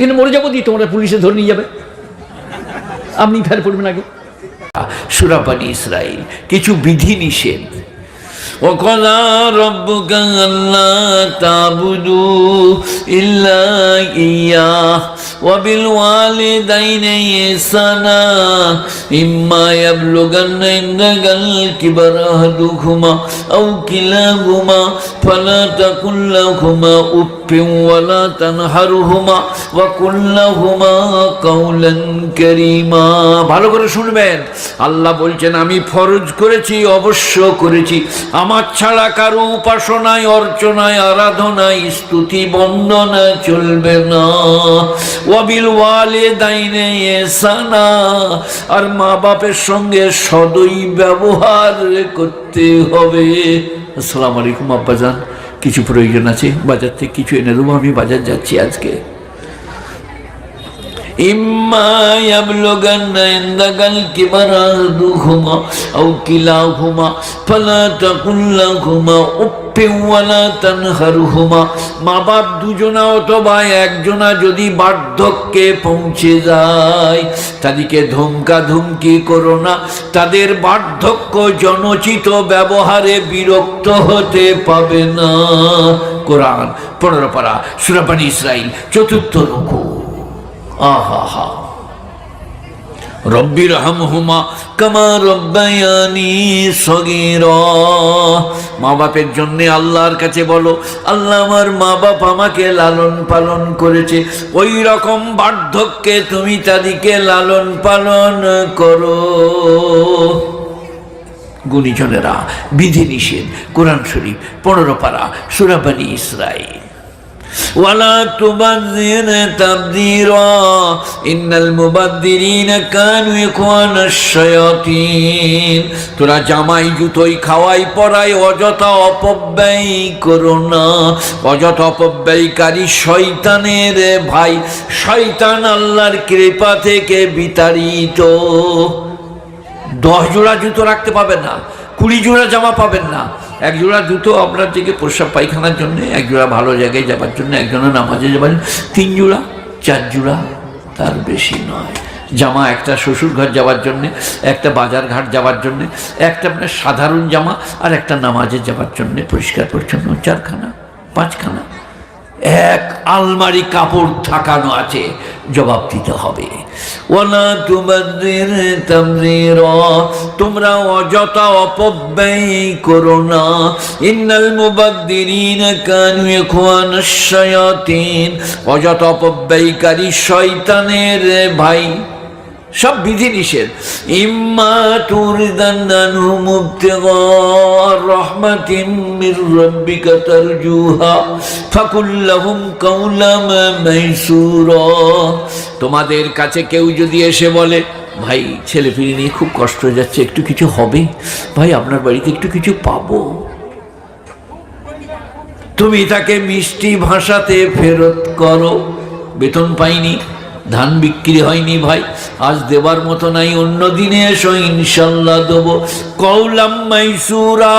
এখানে মরে যাবো দিয়ে তোমরা পুলিশে ধরে নিয়ে যাবে, আপনি ফের পড়বেন আগে। সূরা বনী ইসরাইল কিছু বিধি নিষেধ। وَقَضَى رَبُّكَ أَلَّا تَعْبُدُوا إِلَّا إِيَّاهُ وَبِالْوَالِدَيْنِ إِحْسَانًا إِمَّا يَبْلُغَنَّ عِندَكَ الْكِبَرَ أَحَدُهُمَا أَوْ كِلَاهُمَا فَلَا تَقُل لَّهُمَا أُفٍّ وَلَا تَنْهَرْهُمَا وَقُل لَّهُمَا قَوْلًا كَرِيمًا। ভালো করে শুনবেন, আল্লাহ বলছেন আমি ফরজ করেছি, অবশ্য করেছি, আমার ছাড়া কারো উপাসনায়, অর্চনায়, আরাধনায়, স্তুতি, বন্দনা চলবে না। ওয়াবিল ওয়ালিদাইনি ইহসানা, আর মা বাপের সঙ্গে সদয় ব্যবহার করতে হবে। আসসালামু আলাইকুম আব্বাজান, কিছু প্রয়োজন আছে, বাজার থেকে কিছু এনে দেবো, আমি বাজার যাচ্ছি আজকে। إما يبلغن عندك الكبر أحدهما أو كلاهما فلا تقل لهما أف ولا تنهرهما। মা বাপ দুজনা অথবা একজনা যদি বার্ধক্যে পৌঁছে যায়, তাদেরকে ধমকা ধমকি করো না, তাদের বার্ধক্য জনচিত ব্যবহারে বিরক্ত হতে পাবে না। কোরআন 15 পারা সূরা বনী ইসরাইল 4th রুকু। আহা রব্বির হামহুমা কামা রব্বায়ানি সগীরা। মা বাপের জন্য আল্লাহর কাছে বলো, আল্লাহ আমার মা বাপ আমাকে লালন পালন করেছে, ওই রকম বার্ধক্যে তুমি তাদেরকে লালন পালন করো। গুণীজনেরা, বিধি নিষেধ, কোরআন শরীফ 15 পারা সূরা বনী ইসরাইল। ওয়ালা তুবাযির তাবযীরা ইন্নাল মুবাযযিরিনা কানু ইখওয়ানাশ শায়াতিন। তোরা জামাই জুতোই খাওয়াই পরাই অযথা অপব্যয় করো না, অযথা অপব্যয়কারী শয়তানের ভাই। শয়তান আল্লাহর কৃপা থেকে বিতাড়িত। 10 জোড়া জুতো রাখতে পাবেন না, 20 জোড়া জামা পাবেন না। 1 জোড়া জুতো আপনার দিকে প্রস্রাব পায়খানার জন্য, 1 জোড়া ভালো জায়গায় যাবার জন্য, 1 জোড়া নামাজে যাবার জন্য, 3 জোড়া 4 জোড়া, তার বেশি নয়। জামা একটা শ্বশুর ঘর যাওয়ার জন্য, একটা বাজার ঘাট যাওয়ার জন্য, একটা আপনার সাধারণ জামা, আর একটা নামাজে যাওয়ার জন্য পরিষ্কার পরিচ্ছন্ন 4খানা 5খানা। 1 আলমারি কাপড় ঢাকানো আছে, জবাব দিতে হবে। ওয়ালা তুবাযির তাবযীরা, তোমরা অযথা অপব্যয় করো না। ইন্নাল মুবাযযিরিনা কানু ইখওয়ানাশ শায়াতিন, অযথা অপব্যয়কারী শয়তানের ভাই। সব বিধি নিষেধ। ইম্মা তুরিদান্নাহুম ইবতিগা রাহমাতিন মির রাব্বিকা তারজুহা ফাকুল লাহুম কাওলাম মাইসুরা। তোমাদের কাছে কেউ যদি এসে বলে, ভাই ছেলে ফিরে নিয়ে খুব কষ্ট হয়ে যাচ্ছে, একটু কিছু হবে ভাই, আপনার বাড়িতে একটু কিছু পাবো, তুমি তাকে মিষ্টি ভাষাতে ফেরত করো। বেতন পাইনি, ধান বিক্রি হয়নি ভাই, আজ দেবার মতো নাই, অন্য দিনে এসো, ইনশাল্লাহ দেবো। কওলাম মাইসুরা,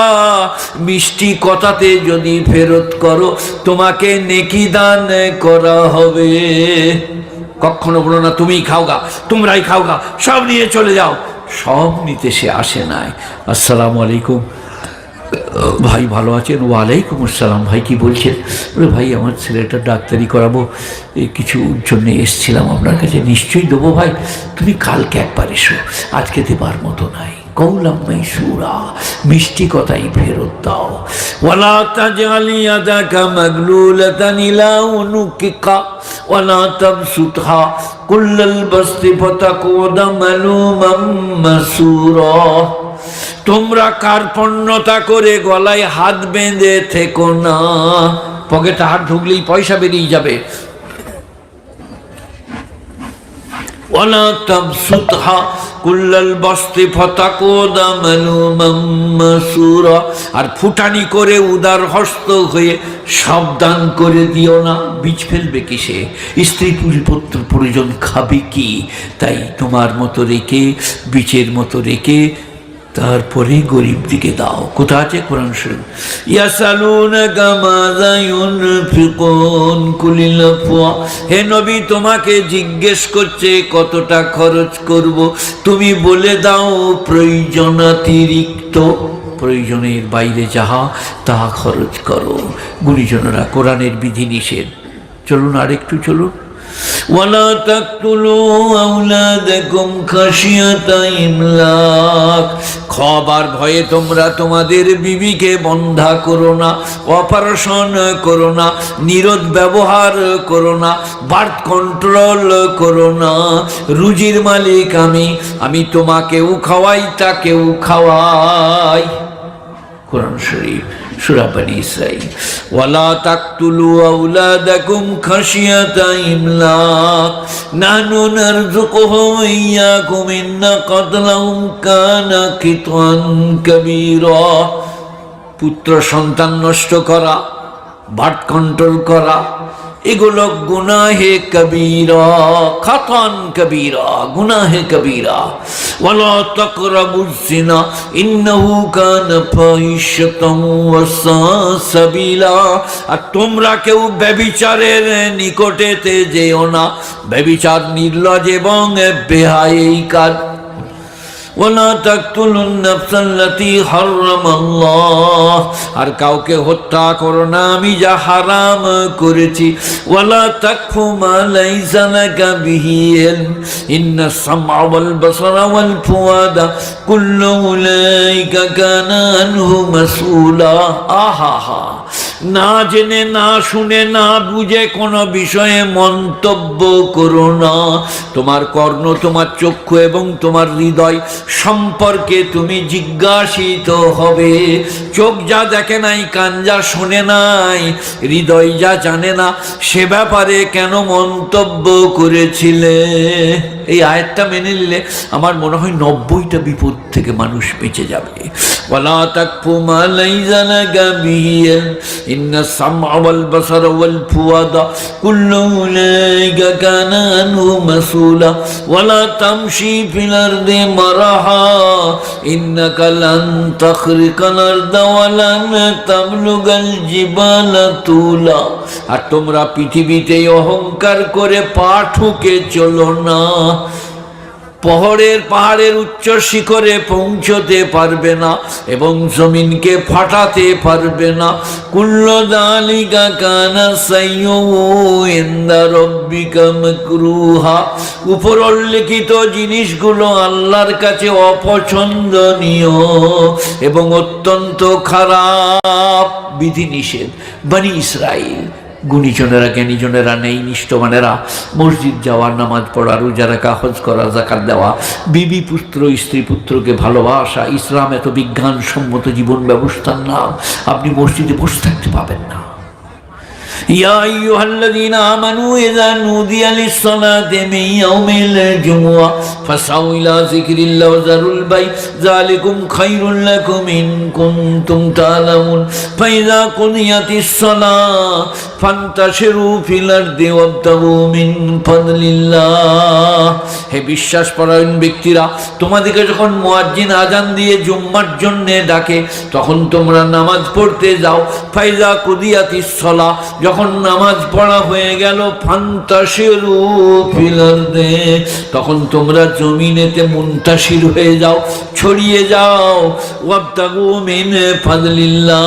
মিষ্টি কথাতে যদি ফেরত করো, তোমাকে নেকি দান করা হবে। কখনো বলো না তুমি খাওগা, তোমরাই খাওগা, সব নিয়ে চলে যাও। সব নিতে সে আসে নাই। আসসালামু আলাইকুম ভাই, ভালো আছেন? ওয়ালাইকুম আসসালাম। ভাই কি বলছেন? বলে ভাই আমার ছেলেটা ডাক্তারি করাবো, কিছুর জন্য এসছিলাম আপনার কাছে। নিশ্চয়ই দেবো ভাই, তুমি কালকে একবার এসো, আজকে দেবার মতো নাই। কওলাম মাইসুরা, মিষ্টি কথাই ফেরত দাও। ওয়ালা তাজআলি ইয়াদাকা মাগলুলাতান ইলা উনুকিকা ওয়ালা তাবসুতহা কুল্লাল বাসতি ফাতাকুদা মালুমান মাসুরা। তোমরা কার্পণ্যতা করে গলায় হাত বেঁধে থেকো না, পকেটে হাত ঢুকলেই পয়সা বেরিয়ে যাবে। ওয়ালা তাবসুতহা কুল্লাল বাসতি ফাতাকুদা মালুমান মাসুরা। আর ফুটানি করে উদার হস্ত হয়ে সাবধান করে দিও না, বীজ ফেলবে কিসে? স্ত্রী পুত্র পরিজন খাবে কি? তাই তোমার মতো রেখে, বীজের মতো রেখে তারপরে গরিব দিকে দাও। কোথা আছে? কোরআন শরীফ। ইয়াসালুনাকা মাযা ইউনফিকুন কুলিল আফওয়া, হে নবী তোমাকে জিজ্ঞেস করছে কতটা খরচ করব, তুমি বলে দাও প্রয়োজনাতিরিক্ত, প্রয়োজনের বাইরে যাহা তাহা খরচ করো। গুরুজনেরা, কোরআনের বিধিনিষেধ। চলুন আরেকটু চলুন। ওয়ালা তাকতুলু আওলাদাকুম খাশিয়াতা ইমলাক, খবার ভয়ে তোমরা তোমাদের বিবিকে বন্ধা করো না, অপারেশন করো না, নিরোধ ব্যবহার করো না, বার্থ কন্ট্রোল করো না। রুজির মালিক আমি তোমাকেও খাওয়াই তাকেও খাওয়াই। কোরআন শরীফ, সূরা বনী ইসরাঈল। ওয়ালা তাকতুলু আওলাদাকুম খাশিয়াতা ইমলাক নাহনু নারযুকুহুম ওয়া ইয়্যাকুম ইন্না কাতলাহুম কানা কিতান কাবীরা, পুত্র সন্তান নষ্ট করা, বার্থ কন্ট্রোল করা, এগুলো গুনাহে কবীরা, খাতান কবীরা, গুনাহে কবীরা। ওয়ালা তাকরাবুজ জিনা ইন্নাহু কানা ফাহিশাতান ওয়া সাআ সাবিলা, আর তোমরা কেউ ব্যভিচারের নিকটেতে যেও না, ব্যভিচার নির্লজ্জ এবং বেহায়াই কাজ। ওয়ালা তাকতুলুন নাফসাল্লাতী হারামাল্লাহ, আর কাউকে হত্যা করো না আমি যা হারাম করেছি। ওয়ালা তাকফু মা লাইসা লাকা বিহি ইলম ইন্নাস সামআ ওয়াল বাসারা ওয়াল ফুআদা কুল্লু উলাইকা কানা আনহু মাসউলা। আহা, না জেনে না শুনে না বুঝে কোনো বিষয়ে মন্তব্য করো না। তোমার কর্ণ, তোমার চক্ষু এবং তোমার হৃদয় সম্পর্কে তুমি জিজ্ঞাসিত হবে। চোখ যা দেখে নাই, কান যা শোনে নাই, হৃদয় যা জানে না, সে ব্যাপারে কেন মন্তব্য করেছিলে? এই আয়াতটা মেনে নিলে আমার মনে হয় 90টা বিপদ থেকে মানুষ বেঁচে যাবে। ওয়ালা তাকফু মা লাইসা লাকা বিহি ইলম ইন্নাস সামআ ওয়াল বাসারা ওয়াল ফুআদা কুল্লু উলাইকা কানা আনহু মাসউলা ওয়ালা তামশি ফিল আরদি মারাহা ইন্নাকা লান তাখরিকাল আরদা ওয়া লান তাবলুগাল জিবালা তুলা, আর তোমরা পৃথিবীতে অহংকার করে পা ঠুকে চলো না, পাহাড়ের উচ্চ শিখরে পৌঁছতে পারবে না এবং জমিনকে ফাটাতে পারবে না। কুল্লু যালিকা কানা সাইয়্যুহু ইনদা রাব্বিকা মাকরুহা, উপর উল্লেখিত জিনিসগুলো আল্লাহর কাছে অপছন্দনীয় এবং অত্যন্ত খারাপ। বিধিনিষেধ। বনী ইসরাইল, গুণীজনেরা, জ্ঞানীজনেরা, নেই নিষ্ঠমানেরা, মসজিদ যাওয়া, নামাজ পড়া, রোজা রাখা, হজ করা, যাকাত দেওয়া, বিবি পুত্র স্ত্রী পুত্রকে ভালোবাসা, ইসলাম এত বিজ্ঞানসম্মত জীবন ব্যবস্থার নাম আপনি মসজিদে বসে থাকতে পাবেন না। ইয়া আইয়ুহাল্লাযীনা আমানু ইযা নুদিয়া লিস-সালাতি মিন ইয়াউমিল জুমুআ ফাসাউ ইলা যিকরিল্লাহি ওয়া যারুল বাই যালিকুম খায়রুল লাকুম ইন কুনতুম তা'লামুন ফাইযা কুদিয়াতিস-সালাহ ফান্তাশিরু ফিল আরদি ওয়াবতাগু মিন ফাদলিল্লাহ। হে বিশ্বাসপরায়ণ ব্যক্তিরা, তোমাদেরকে যখন মুয়াজ্জিন আযান দিয়ে জুম্মার জন্য ডাকে তখন তোমরা নামাজ পড়তে যাও। ফাইযা কুদিয়াতিস-সালাহ, যখন নামাজ পড়া হয়ে গেল, ফান্তাশিরু ফিল আরদি, তখন তোমরা জমিনেতে মুনতাশির হয়ে যাও, ছড়িয়ে যাও। ওয়াবতাগু মিন ফাদলিল্লাহ,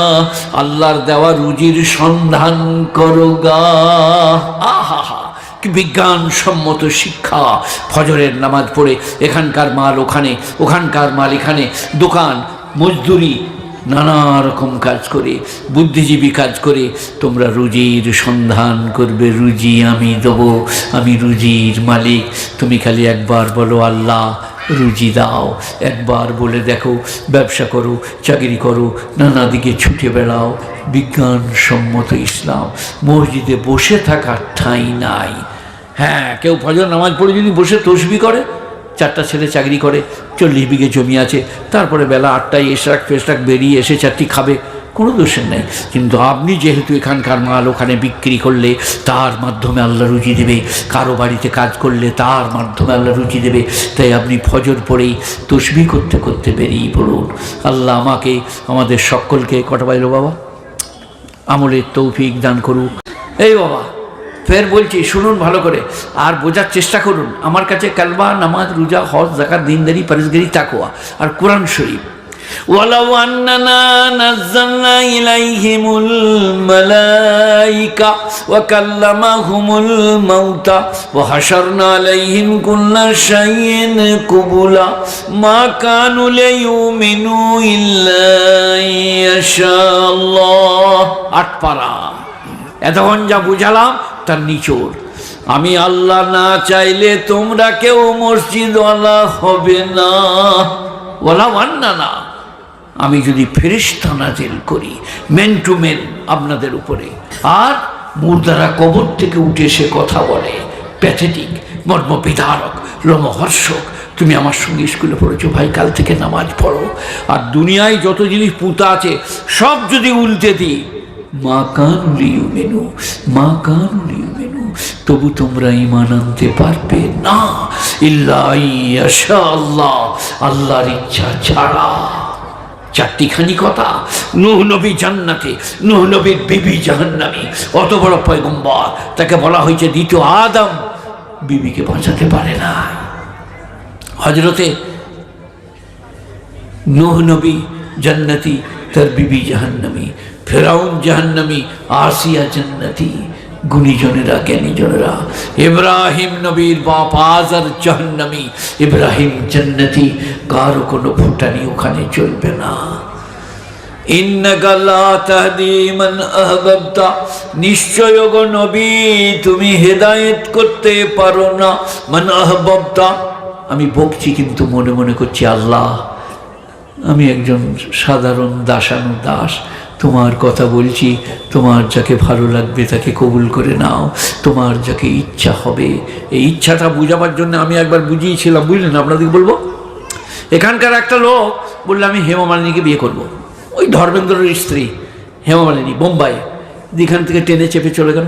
আল্লাহর দেওয়া রুজির সন্ধান করো গা। আহা, কি বিজ্ঞানসম্মত শিক্ষা! ফজরের নামাজ পড়ে এখানকার মাল ওখানে, ওখানকার মাল এখানে, দোকান, মজদুরি, নানা রকম কাজ করে, বুদ্ধিজীবী কাজ করে তোমরা রুজির সন্ধান করবে। রুজি আমি দেবো, আমি রুজির মালিক। তুমি খালি একবার বলো আল্লাহ রুজি দাও, একবার বলে দেখো, ব্যবসা করো, চাকরি করো, নানা দিকে ছুটে বেড়াও। বিজ্ঞানসম্মত ইসলাম। মসজিদে বসে থাকার ঠাঁই নাই। হ্যাঁ, কেউ ফজর নামাজ পড়ে যদি বসে তসবিহ করে, 4টা ছেলে চাকরি করে, 40 বিঘে জমি আছে, তারপরে বেলা 8টায় এশরাক ফেশরাক বেরিয়ে এসে 4টি খাবে, কোনো দোষের নেই। কিন্তু আপনি যেহেতু এখানকার মাল ওখানে বিক্রি করলে তার মাধ্যমে আল্লাহ রুজি দেবে, কারো বাড়িতে কাজ করলে তার মাধ্যমে আল্লাহ রুজি দেবে, তাই আপনি ফজর পড়েই তসবিহ করতে করতে বেরিয়ে পড়ুন। আল্লাহ আমাকে আমাদের সকলকে কটা পাইল বাবা আমলের তৌফিক দান করুক। এই বাবা ফের বলছি শুনুন ভালো করে আর বোঝার চেষ্টা করুন। আমার কাছে কালমা, নামাজ, রোজা, হজ, যাকাত, দিনদারি, পরহেজগারি, তাকওয়া আর কোরআন শরীফ। ওয়ালাউ আন্নানা নাযালনা ইলাইহিমুল মালাইকা ওয়া কাল্লামাহুমুল মাউতা ওয়া হাশারনা আলাইহিম কুল্লা শাইইন কুবুলা মা কানু লিউমিনু ইল্লা ইয়াশাআল্লাহ। ৮ পারা। এতক্ষণ যা বুঝালাম তার নিচোড়। আমি আল্লাহ না চাইলে তোমরা কেউ মসজিদওয়ালা হবে না। ওয়ালাউ আন্নানা, আমি যদি ফেরেশতা নাজিল করি মেন টু মেন আপনাদের উপরে, আর মুর্দারা কবর থেকে উঠে এসে কথা বলে, প্যাথেটিক, মর্মবিদারক, লোমহর্ষক। তুমি আমার সঙ্গে স্কুলে পড়েছো ভাই, কাল থেকে নামাজ পড়ো। আর দুনিয়ায় যত জিনিস পুঁতা আছে সব যদি উল্টে দিই, মা কানুল ইউমিনু, মা কানুল ইউমিনু, তবু তোমরা ঈমান আনতে পারবে না ইল্লা ইয়াশাআল্লাহ, আল্লাহর ইচ্ছা ছাড়া। 4টিখানি কথা। নূহ নবী জান্নাতে, নূহ নবীর বিবি জাহান্নামী। অত বড় পয়গম্বর, তাকে বলা হয়েছে দ্বিতীয় আদম, বিবিকে বাঁচাতে পারে না। হযরতে নূহ নবী জান্নাতি, তার বিবি জাহান্নামী। ফেরাউন জাহান্নামী, আসিয়া জান্নাতি। গুণীজনেরা, জ্ঞানীজনেরা, ইব্রাহিম নবীর বাপ আজর জাহান্নামী, ইব্রাহিম জান্নাতি। কারো কোনো ফুটানি ওখানে চলবে না। ইন্নাকা লা তাহদি মান আহবাবতা, নিশ্চয় গো নবী তুমি হেদায়েত করতে পারো না মান আহবাবতা। আমি বকছি কিন্তু মনে মনে করছি আল্লাহ আমি একজন সাধারণ দাসানু দাস, তোমার কথা বলছি, তোমার যাকে ভালো লাগবে তাকে কবুল করে নাও, তোমার যাকে ইচ্ছা হবে। এই ইচ্ছাটা বুঝাবার জন্য আমি একবার বুঝিয়েছিলাম, বুঝলেন? আপনাদের বলবো, এখানকার একটা লোক বললো আমি হেমা মালিনীকে বিয়ে করব। ওই ধর্মেন্দ্রের স্ত্রী হেমা মালিনী, বোম্বাই। এখান থেকে ট্রেনে চেপে চলে গেল।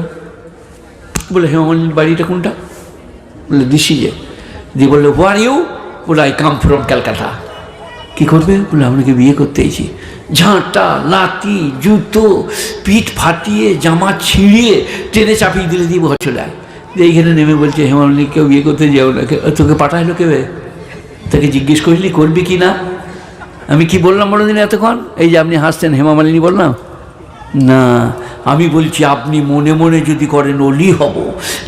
বলে হেমা মালিনীর বাড়িটা কোনটা? বললে দিশিজে। দিয়ে বললো হু আর ইউ? বলে আই কাম ফ্রম ক্যালকাটা। কী করবে? বলে আপনাকে বিয়ে করতে এসেছি। ঝাঁটা, লাতি, জুতো, পিঠ ফাটিয়ে, জামা ছিঁড়িয়ে ট্রেনে চাপিয়ে দিলে দিয়ে ঘর চলে আয়। এইখানে নেমে বলছে হেমামালিনী কেউ বিয়ে করতে যাও না। তোকে পাঠাইলো কেবে? তাকে জিজ্ঞেস করলি করবি কি না? আমি কি বললাম বলো দিন এতক্ষণ? এই যে আপনি হাসছেন, হেমামালিনী বললাম না, আমি বলছি আপনি মনে মনে যদি করেন অলি হব,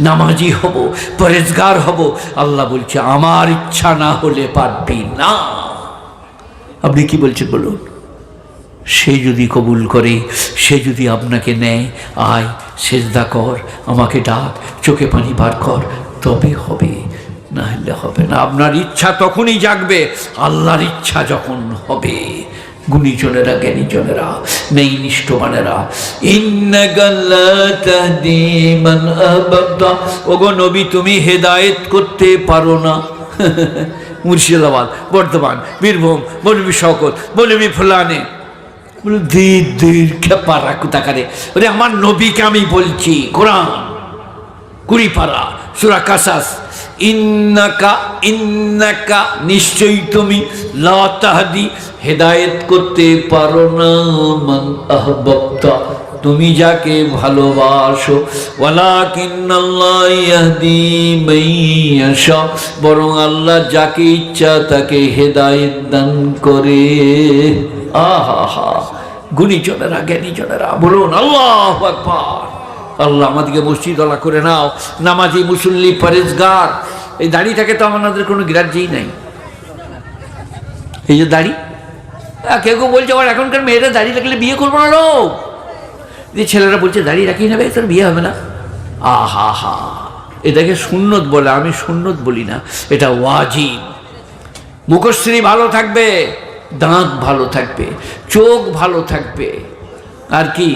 নামাজি হব, পরেজগার হব, আল্লাহ বলছে আমার ইচ্ছা না হলে পারবি না। আপনি কি বলছেন বলুন? সে যদি কবুল করে, সে যদি আপনাকে নেয়, আয় সেজদা কর, আমাকে ডাক, চোখে পানি বার কর, তবে হবে, না হলে হবে না। আপনার ইচ্ছা তখনই জাগবে আল্লাহর ইচ্ছা যখন হবে। গুণীজনেরা, জ্ঞানীজনেরা, নেই নিষ্ঠবানেরা, ইন্নাকা লা তাহদি মান আহবাবতা, ওগো নবী তুমি হেদায়েত করতে পারো না। মুর্শিদাবাদ, বর্ধমান, বীরভূম, মৌলভী শওকত, মৌলভী ফুলানে, বলে দীর খেপা রাখু তাকারে। ওরে আমার নবীকে আমি বলছি, কোরআন 20 পারা সূরা কাসাস, ইন্নাকা ইন্নাকা নিশ্চয়ই তুমি লা তাহদি হেদায়েত করতে পারো না মান আহবাবতা তুমি যাকে ভালোবাসো, ওয়ালাকিন্নাল্লাহ ইয়াহদি মান ইয়াশা, বরং আল্লাহ যাকে ইচ্ছা তাকে হেদায়েত দান করে। আহা, গুণীজনেরা, জ্ঞানীজনেরা বলুন আল্লাহু আকবার। আল্লাহ আমাদেরকে মসজিদওয়ালা করে নাও, নামাজি, মুসল্লি, পরেজগার। এই দাড়িটাকে তো আমাদের কোনো গ্রাহ্যই নাই। এই যে দাড়ি, কেউ কেউ বলছে আবার এখনকার মেয়েরা দাড়ি রাখলে বিয়ে করবো না। লোক যে ছেলেরা বলছে দাড়ি রাখিয়ে নেবে, তোর বিয়ে হবে না। আহা, এটাকে সুন্নত বলে, আমি সুন্নত বলি না, এটা ওয়াজিব। মুখশ্রী ভালো থাকবে, দাঁত ভালো থাকবে, চোখ ভালো থাকবে, আর কি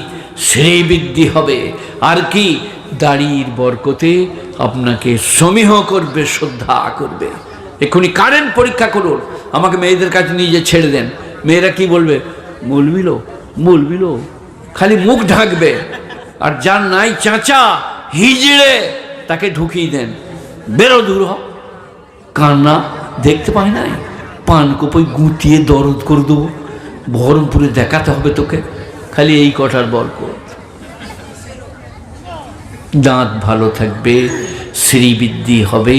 শ্রীবৃদ্ধি হবে, আর কি দাড়ির বরকতে আপনাকে সমীহ করবে, শ্রদ্ধা করবে। এক্ষুনি কারেন্ট পরীক্ষা করুন, আমাকে মেয়েদের কাছে নিয়ে যে ছেড়ে দেন, মেয়েরা কি বলবে? মৌলবী লোক, বলবিল খালি মুখ ঢাকবে, আর যার নাই চাচা হিজড়ে তাকে ঢুকিয়ে দেন, বেরো দূর হ। কান্না দেখতে পাই নাই, পান কোপই গুটিয়ে দরদ করে দেবো, বহরমপুরে দেখাতে হবে তোকে, খালি এই কটার বরকত। দাঁত ভালো থাকবে, শ্রীবৃদ্ধি হবে,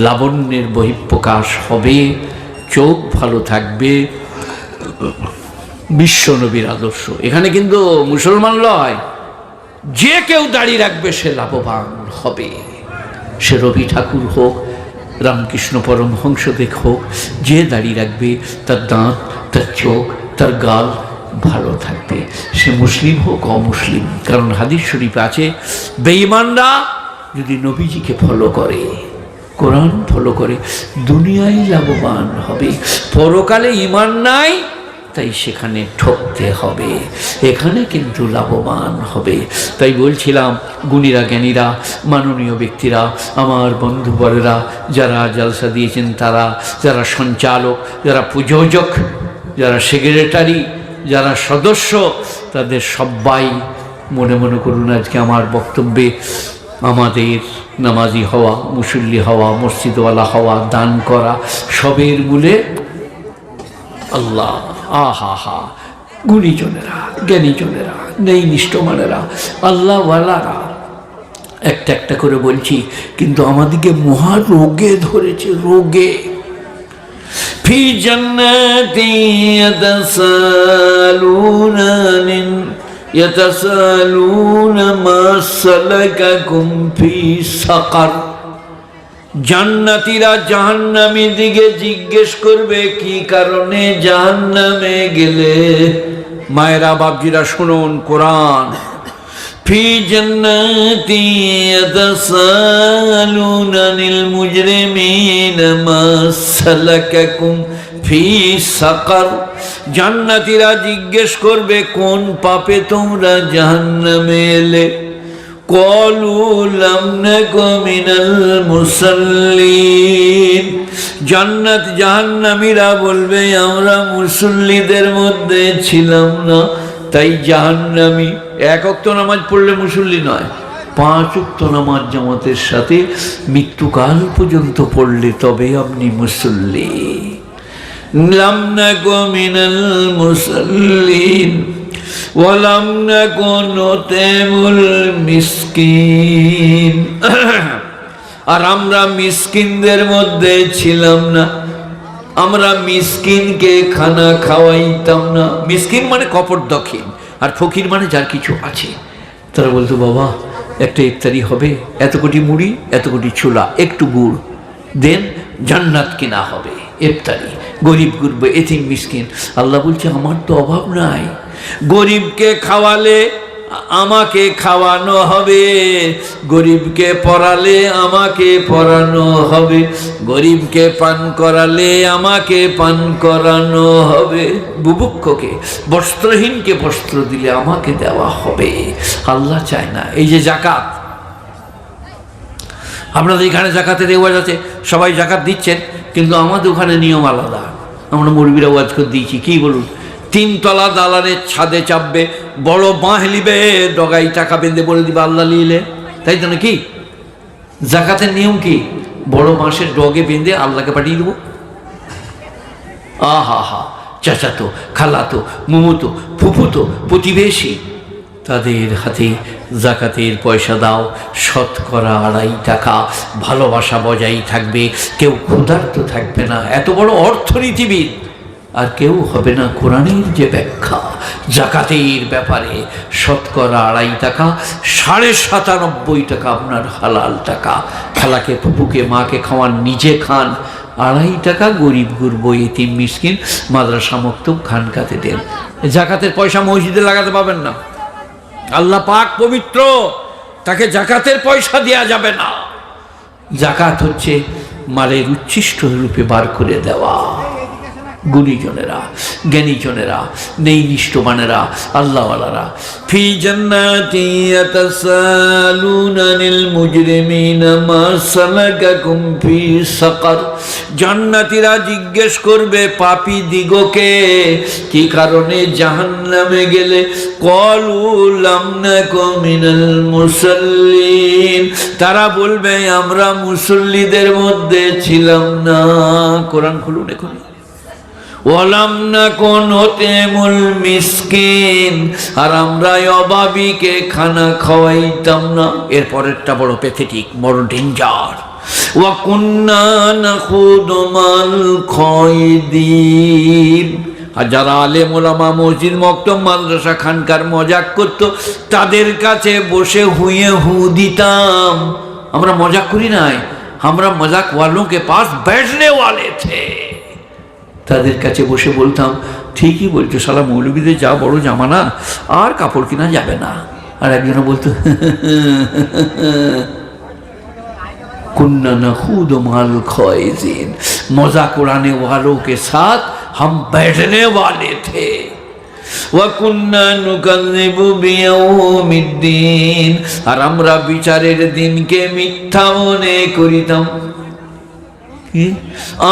লাবণ্যের বহিঃপ্রকাশ হবে, চোখ ভালো থাকবে, বিশ্বনবীর আদর্শ। এখানে কিন্তু মুসলমান লয়, যে কেউ দাঁড়িয়ে রাখবে সে লাভবান হবে। সে রবি ঠাকুর হোক, রামকৃষ্ণ পরমহংসদেব হোক, যে দাঁড়িয়ে রাখবে তার দাঁত, তার চোখ, তার গাল ভালো থাকবে, সে মুসলিম হোক অমুসলিম। কারণ হাদিস শরীফ আছে, বেঈমানরা যদি নবীজিকে ফলো করে, কোরআন ফলো করে, দুনিয়ায় লাভবান হবে, পরকালে ঈমান নাই তাই সেখানে ঠকতে হবে, এখানে কিন্তু লাভবান হবে। তাই বলছিলাম, গুণীরা, জ্ঞানীরা, মাননীয় ব্যক্তিরা, আমার বন্ধুবরেরা, যারা জলসা দিয়েছেন, তারা, যারা সঞ্চালক, যারা প্রযোজক, যারা সেক্রেটারি, যারা সদস্য, তাদের সবাই মনে মনে করুন আজকে আমার বক্তব্যে আমাদের নামাজি হওয়া, মুসল্লি হওয়া, মসজিদওয়ালা হওয়া, দান করা, সবের মূলে আল্লাহ। আহা হা, গুণীজনেরা, জ্ঞানীজনেরা, নেই নিষ্ঠমানেরা, আল্লাহওয়ালারা, একটা একটা করে বলছি, কিন্তু আমাদেরকে মহা রোগে ধরেছে, রোগে। ফি জান্নাতি ইয়াতাসালুনা মা সালাকাকুম ফি সাকার। জান্নাতীরা জাহান্নামীর দিকে জিজ্ঞেস করবে, কি কারণে জাহান্নামে গেলে। মায়েরা, বাপজিরা শুনুন কোরআন। ফি জান্নাতি ইয়াতাসালুনা আনিল মুজরিমিনা মা সালাকাকুম ফি সাকার। জান্নাতীরা জিজ্ঞেস করবে, কোন পাপে তোমরা জাহান্নামে এলে। ক্বালু লাম নাকু মিনাল মুসাল্লিন। জাহান্নামীরা বলবে, আমরা মুসল্লিদের মধ্যে ছিলাম না, তাই জাহান্নামী। এক ওয়াক্ত নামাজ পড়লে মুসল্লি নয়, 5 ওয়াক্ত নামাজ জামাতের সাথে মৃত্যুকাল পর্যন্ত পড়লে তবে আপনি মুসল্লি। লাম নাকু মিনাল মুসাল্লিন ওয়ালাম নাকু নুতিমুল মিসকিন। আর আমরা মিসকিনদের মধ্যে ছিলাম না, আমরা মিসকিনকে খানা খাওয়াইতাম না। মিসকিন মানে কপট দক্ষিণ, আর ফকির মানে যার কিছু আছে। তারা বলতো, বাবা একটা ইফতারি হবে, এত কোটি মুড়ি, এত কোটি ছোলা, একটু গুড় দেন, জান্নাত কিনা হবে ইফতারি। গরিব গুরব, এতিম মিসকিন। আল্লাহ বলছে, আমার তো অভাব নাই, গরিবকে খাওয়ালে আমাকে খাওয়ানো হবে, গরিবকে পড়ালে আমাকে পড়ানো হবে, গরিবকে পান করালে আমাকে পান করানো হবে, বুভুক্ষকে, বস্ত্রহীনকে বস্ত্র দিলে আমাকে দেওয়া হবে। আল্লাহ চায় না। এই যে জাকাত, আপনাদের এখানে জাকাতের রেওয়াজ আছে, সবাই জাকাত দিচ্ছেন, কিন্তু আমাদের ওখানে নিয়ম আলাদা। আমরা মুরব্বীরা ওয়াজ করে দিয়েছি, কি বলুন, 3 তলা দালানের ছাদে চাপবে, বড় বাঁহ লিবে, ডগাই টাকা বেঁধে বলে দিবে আল্লাহ লিলে, তাই তো নাকি? জাকাতের নিয়ম কি? বড় বাঁশের ডগে বেঁধে আল্লাহকে পাঠিয়ে দেবো। আহা হা, চাচাতো, খালাতো, মুমুতো, ফুফুতো, প্রতিবেশী, তাদের হাতে জাকাতের পয়সা দাও, শতকরা 2.5 টাকা। ভালোবাসা বজায় থাকবে, কেউ ক্ষুধার্ত থাকবে না। এত বড় অর্থনীতিবিদ আর কেউ হবে না। কোরআনের যে ব্যাখ্যা জাকাতের ব্যাপারে, শতকরা 2.5 টাকা, 97.5 টাকা আপনার হালাল টাকা। খালাকে, ফুপুকে, মাকে খাওয়ান, নিজে খান। 2.5 টাকা গরিব গুরব, এতিম মিসকিন, মাদ্রাসা মক্তব, খানকাতে দেন। জাকাতের পয়সা মসজিদে লাগাতে পাবেন না। আল্লাহ পাক পবিত্র, তাকে জাকাতের পয়সা দেওয়া যাবে না। জাকাত হচ্ছে মালের উচ্ছিষ্ট রূপে বার করে দেওয়া, গুণীজনেরা, জ্ঞানীজনেরা, নেই নিষ্ঠবানেরা, আল্লাহওয়ালারা। ফি জান্নাতি ইয়াতাসালুনা আনিল মুজরিমিনা মা সালাকাকুম ফি সাকার। জান্নাতীরা জিজ্ঞেস করবে পাপী দিগকে, কি কারণে জাহান্নামে গেলে? ক্বালু লাম নাকু মিনাল মুসাল্লিন। তারা বলবে আমরা মুসল্লিদের মধ্যে ছিলাম না। কোরআন খুলুন এখন। ওয়ালাম নাকুন নুতিমুল মিসকিন, আর আমরা অভাবীকে খানা খাওয়াইতাম না। এরপরেরটা বড় প্যাথেটিক, বড় ডেঞ্জার। ওয়া কুন্না নাখুদু মাল খায়দিন। আর যারা আলেম ওলামা মসজিদ মক্তব মাদ্রাসা খানকার মজাক করত, তাদের কাছে বসে হুঁয়ে হু দিতাম। আমরা মজাক করি নাই, আমরা মজাক ওয়ালোं के पास बैठने वाले थे। তাদের কাছে বসে বলতাম, ঠিকই বলছো, শালা মৌলবীদের যা বড় জামানা, আর কাপড় কিনা যাবে না। আর একজন বলতো कुन्ना नखूद माल खाइज़ीन, मजाक उड़ाने वालों के साथ हम बैठने वाले थे। वकुन्ना नुकज़्ज़िबु बियौमिद्दीन, और আমরা বিচারের দিনকে মিথ্যা মনে করিতাম।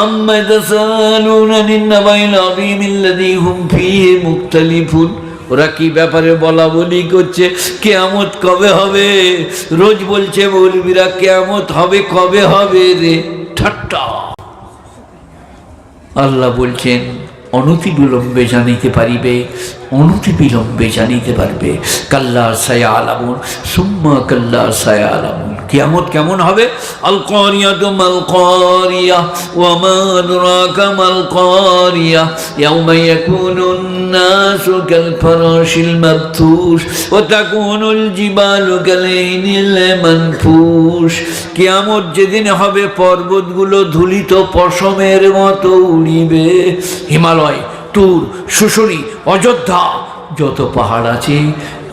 আম্মা ইয়াতাসালুনা আনিন নাবাইল আযীমিল্লাযী হুম ফীহি মুখতালিফুন। ওরা কি ব্যাপারে বলা বলি করছে, কিয়ামত কবে হবে? রোজ বলছে মৌলবীরা কিয়ামত হবে, কবে হবে রে? ঠাট্টা। আল্লাহ বলছেন অনতি বিলম্বে জানিতে পারিবে, অনতি বিলম্বে জানিতে পারবে। কাল্লা সায়ালামুন সুম্মা কাল্লা সায়ালামুন। কিয়ামত কেমন হবে? আল কারিয়াতু মাল কারিয়া ওয়া মা আদরাকা মাল কারিয়া ইয়াউমা ইয়াকুনুন নাসু কাল ফারাশিল মাবথুশ ওয়া তাকুনুল জিবালু কালাইনিল মানফুশ। কিয়ামত যেদিন হবে পর্বতগুলো ধুলিত পশমের মতো উড়িবে। হিমালয়, টুর, শুশুরি, অযোধ্যা, যত পাহাড় আছে,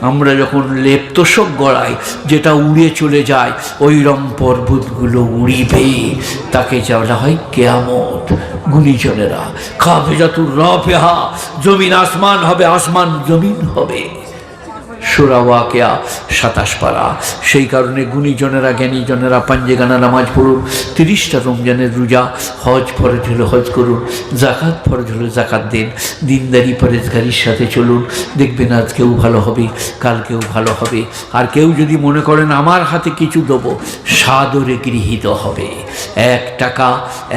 আমরা যখন লেপ্তশক গড়াই যেটা উড়ে চলে যায়, ওইরকম পর্বতগুলো উড়িবে। তাকে বলা হয় কিয়ামত। গুণীজনেরা, খাফিজাতুর রাফিআ, জমিন আসমান হবে, আসমান জমিন হবে। সূরা ওয়াকিয়া 27 পারা। সেই কারণে গুণীজনেরা, জ্ঞানীজনেরা পাঞ্জেগানা নামাজ পড়ুন, 30টা রমজানের রোজা, হজ ফরজ হলে হজ করুন, জাকাত ফরজ হলে জাকাত দিন, দিনদারি পরেজগারির সাথে চলুন। দেখবেন আজকেও ভালো হবে, কালকেও ভালো হবে। আর কেউ যদি মনে করেন আমার হাতে কিছু দেবো, সাদরে গৃহীত হবে। 1 টাকা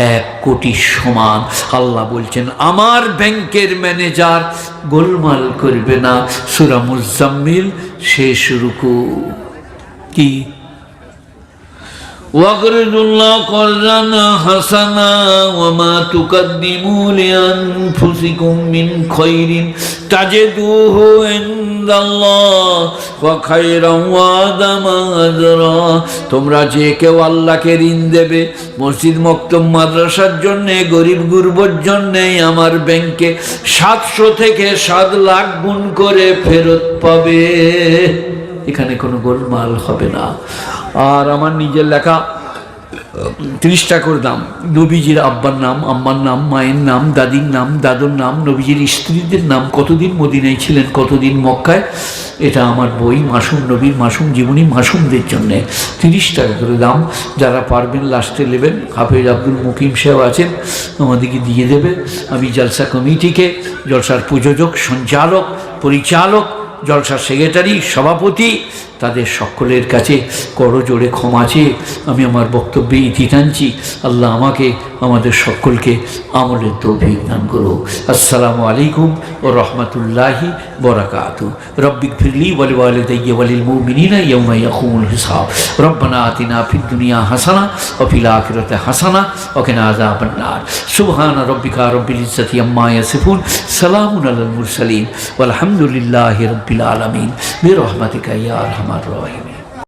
1 কোটি সমান। আল্লাহ বলছেন আমার ব্যাংকের ম্যানেজার গোলমাল করবে না। সূরা মুজাম্মিল শেষ রুকু। কি? ওয়াকরিদুল্লাহ করজান হাসানা ওয়া মা তুকদ্দিমু লিআনফুসিকুম মিন খায়রিন তাজিদুহু ইনদাল্লাহ ওয়া খায়রান ওয়া আযামা আজরা। তোমরা যে কেউ আল্লাহকে ঋণ দেবে, মসজিদ মক্তব মাদ্রাসার জন্য, গরিব গুরবার জন্য, আমার ব্যাংকে 700 থেকে 7 লাখ গুণ করে ফেরত পাবে। এখানে কোনো গোলমাল হবে না। আর আমার নিজের লেখা 30 টাকার দাম, নবীজির আব্বার নাম, আম্মার নাম, মায়ের নাম, দাদির নাম, দাদুর নাম, নবীজির স্ত্রীদের নাম, কতদিন মদিনায় ছিলেন, কতদিন মক্কায়, এটা আমার বই মাসুম নবীর মাসুম জীবনী মাসুমদের জন্যে। 30 টাকা করে দাম। যারা পারবেন লাস্টে নেবেন। হাফেজ আব্দুল মুকিম সাহেব আছেন, আমাদেরকে দিয়ে দেবে। আমি জলসা কমিটিকে, জলসার প্রযোজক, সঞ্চালক, পরিচালক, জলসার সেক্রেটারি, সভাপতি, তাদের সকলের কাছে করজোড়ে ক্ষমা চেয়ে আমি আমার বক্তব্যে ইতি টানছি। আল্লাহ আমাকে, আমাদের সকলকে আমলের তৌফিক দান করো। আসসালামু আলাইকুম ওয়া রাহমাতুল্লাহি ওয়া বারাকাতুহু। রব্বিক ফিরলি ওয়া লিওয়ালিদাইয়া ওয়া লিল মুমিনিনা ইয়াওমা ইয়াকুমুল হিসাব। রব্বানা আতিনা ফিদ দুনিয়া হাসানা ওয়া ফিল আখিরাতি হাসানা ওয়া কিনা আযাবান নার। সুবহানা রাব্বিকা রাব্বিল ইজ্জাতি আম্মা ইয়াসিফুন, সালামুন আলাল মুরসালিন ওয়াল হামদুলিল্লাহি রাব্বিল আলামিন বিরহমাতিকা ইয়া আরহামার রাহিম।